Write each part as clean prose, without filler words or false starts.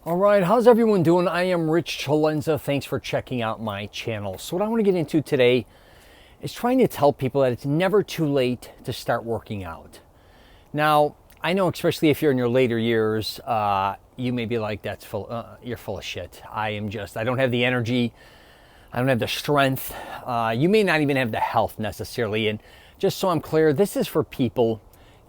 All right, how's everyone doing? I am Rich Celenza. Thanks for checking out my channel. So what I want to get into today is trying to tell people that it's never too late to start working out. Now, I know especially if you're in your later years, you may be like, you're full of shit. I don't have the energy. I don't have the strength. You may not even have the health necessarily. And just so I'm clear, this is for people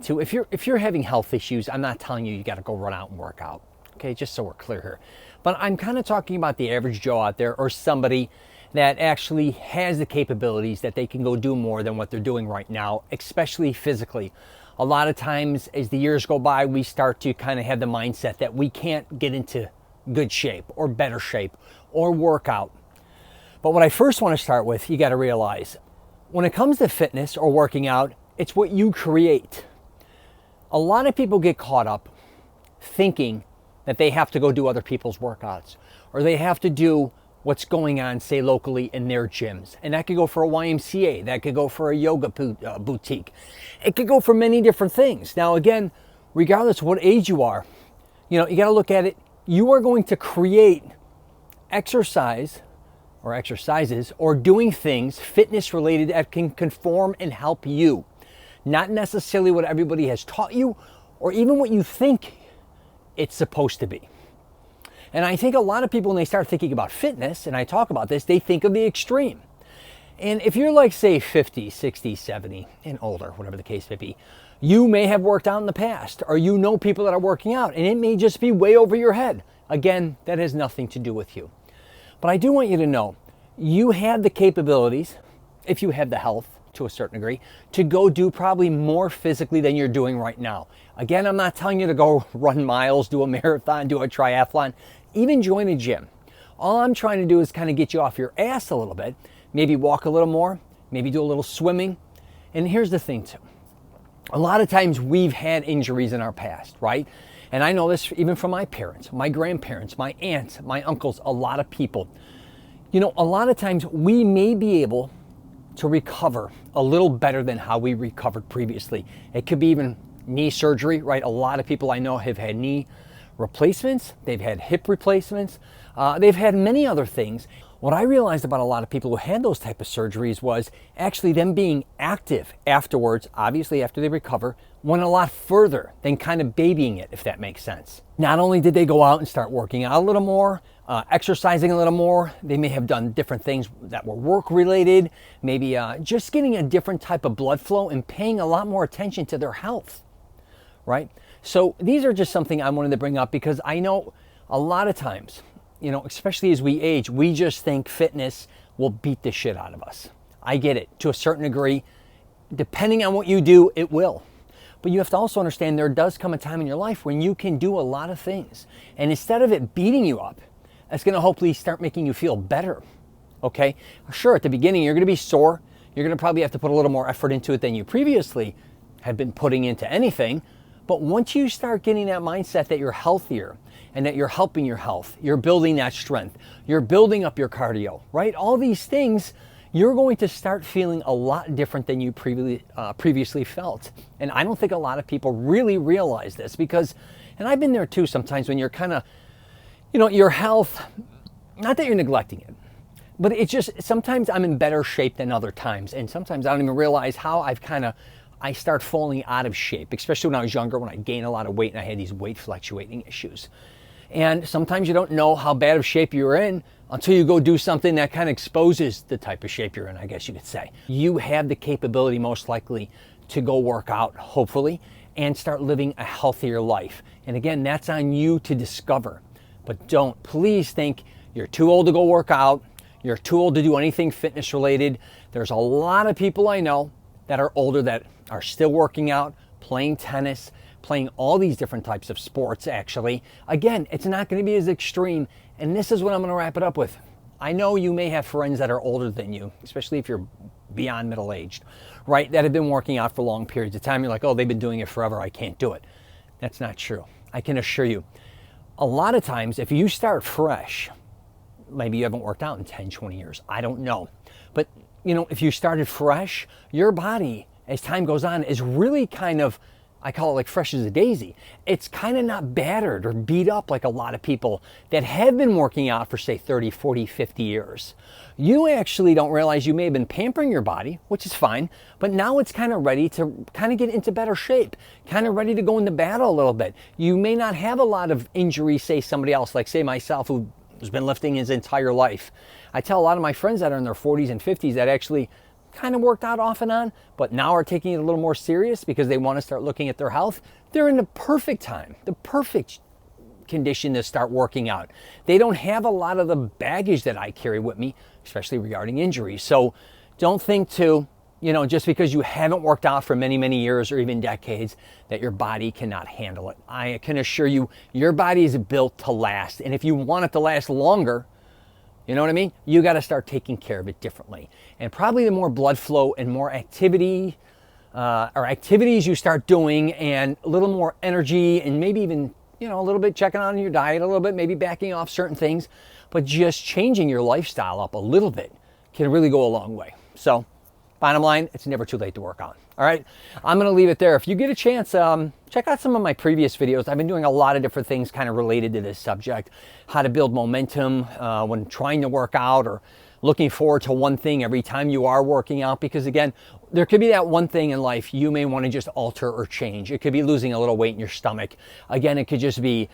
to, if you're having health issues, I'm not telling you got to go run out and work out. Okay, just so we're clear here. But I'm kind of talking about the average Joe out there, or somebody that actually has the capabilities that they can go do more than what they're doing right now, especially physically. A lot of times as the years go by, we start to kind of have the mindset that we can't get into good shape or better shape or work out. But what I first want to start with, you got to realize, when it comes to fitness or working out, it's what you create. A lot of people get caught up thinking that they have to go do other people's workouts, or they have to do what's going on, say, locally in their gyms. And that could go for a YMCA, that could go for a yoga boutique. It could go for many different things. Now, again, regardless of what age you are, you got to look at it. You are going to create exercise or exercises or doing things fitness related that can conform and help you. Not necessarily what everybody has taught you or even what you think it's supposed to be. And I think a lot of people, when they start thinking about fitness, and I talk about this, they think of the extreme. And if you're like, say, 50, 60, 70, and older, whatever the case may be, you may have worked out in the past, or you know people that are working out, and it may just be way over your head. Again, that has nothing to do with you. But I do want you to know, you have the capabilities, if you have the health to a certain degree, to go do probably more physically than you're doing right now. Again, I'm not telling you to go run miles, do a marathon, do a triathlon, even join a gym. All I'm trying to do is kind of get you off your ass a little bit, maybe walk a little more, maybe do a little swimming. And here's the thing too. A lot of times we've had injuries in our past, right? And I know this even from my parents, my grandparents, my aunts, my uncles, a lot of people. A lot of times we may be able to recover a little better than how we recovered previously. It could be even knee surgery, right? A lot of people I know have had knee replacements, they've had hip replacements, they've had many other things. What I realized about a lot of people who had those type of surgeries was actually them being active afterwards, obviously after they recover, went a lot further than kind of babying it, if that makes sense. Not only did they go out and start working out a little more, exercising a little more, they may have done different things that were work related, maybe just getting a different type of blood flow and paying a lot more attention to their health, right? So these are just something I wanted to bring up because I know a lot of times, especially as we age, we just think fitness will beat the shit out of us. I get it to a certain degree. Depending on what you do, it will. But you have to also understand there does come a time in your life when you can do a lot of things. And instead of it beating you up, it's going to hopefully start making you feel better. Okay? Sure, at the beginning, you're going to be sore. You're going to probably have to put a little more effort into it than you previously had been putting into anything. But once you start getting that mindset that you're healthier and that you're helping your health, you're building that strength, you're building up your cardio, right? All these things, you're going to start feeling a lot different than you previously felt. And I don't think a lot of people really realize this because, and I've been there too sometimes when you're kind of, your health, not that you're neglecting it, but it's just, sometimes I'm in better shape than other times. And sometimes I don't even realize how I start falling out of shape, especially when I was younger, when I gained a lot of weight and I had these weight fluctuating issues. And sometimes you don't know how bad of shape you're in until you go do something that kind of exposes the type of shape you're in, I guess you could say. You have the capability most likely to go work out, hopefully, and start living a healthier life. And again, that's on you to discover. But don't please think you're too old to go work out, you're too old to do anything fitness related. There's a lot of people I know that are older that are still working out, playing tennis, playing all these different types of sports actually. Again, it's not going to be as extreme. And this is what I'm going to wrap it up with. I know you may have friends that are older than you, especially if you're beyond middle-aged, right? That have been working out for long periods of time. You're like, oh, they've been doing it forever, I can't do it. That's not true. I can assure you. A lot of times, if you start fresh, maybe you haven't worked out in 10, 20 years. I don't know. But, if you started fresh, your body, as time goes on, is really kind of I call it like fresh as a daisy. It's kind of not battered or beat up like a lot of people that have been working out for say 30, 40, 50 years. You actually don't realize you may have been pampering your body, which is fine, but now it's kind of ready to kind of get into better shape, kind of ready to go into battle a little bit. You may not have a lot of injury, say somebody else, like say myself, who's been lifting his entire life. I tell a lot of my friends that are in their 40s and 50s that actually kind of worked out off and on, but now are taking it a little more serious because they want to start looking at their health. They're in the perfect time, the perfect condition to start working out. They don't have a lot of the baggage that I carry with me, especially regarding injuries. So don't think just because you haven't worked out for many, many years or even decades, that your body cannot handle it. I can assure you, your body is built to last. And if you want it to last longer, you know what I mean? You got to start taking care of it differently. And probably the more blood flow and more activity or activities you start doing, and a little more energy, and maybe even, a little bit checking on your diet, a little bit, maybe backing off certain things, but just changing your lifestyle up a little bit can really go a long way. So bottom line, it's never too late to work on. All right, I'm going to leave it there. If you get a chance, check out some of my previous videos. I've been doing a lot of different things kind of related to this subject, how to build momentum when trying to work out, or looking forward to one thing every time you are working out. Because again, there could be that one thing in life you may want to just alter or change. It could be losing a little weight in your stomach. Again, it could just be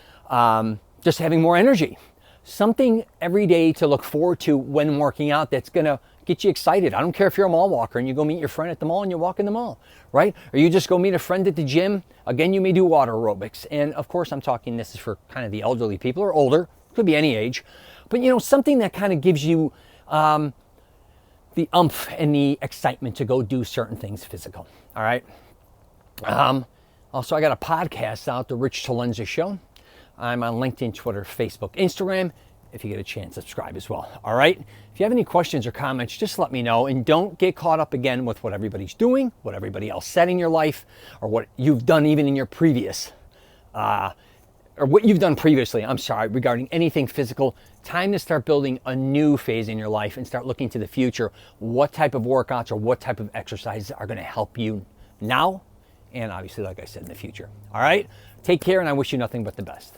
just having more energy. Something every day to look forward to when working out that's going to get you excited. I don't care if you're a mall walker and you go meet your friend at the mall and you walk in the mall, right? Or you just go meet a friend at the gym. Again, you may do water aerobics. And of course, I'm talking, this is for kind of the elderly people or older, could be any age. But something that kind of gives you the oomph and the excitement to go do certain things physical, all right? Also, I got a podcast out, The Rich Celenza Show. I'm on LinkedIn, Twitter, Facebook, Instagram. If you get a chance, subscribe as well, all right? If you have any questions or comments, just let me know. And don't get caught up again with what everybody's doing, what everybody else said in your life, or what you've done even in your previous, or what you've done previously, regarding anything physical. Time to start building a new phase in your life and start looking to the future. What type of workouts or what type of exercises are going to help you now, and obviously, like I said, in the future. All right? Take care, and I wish you nothing but the best.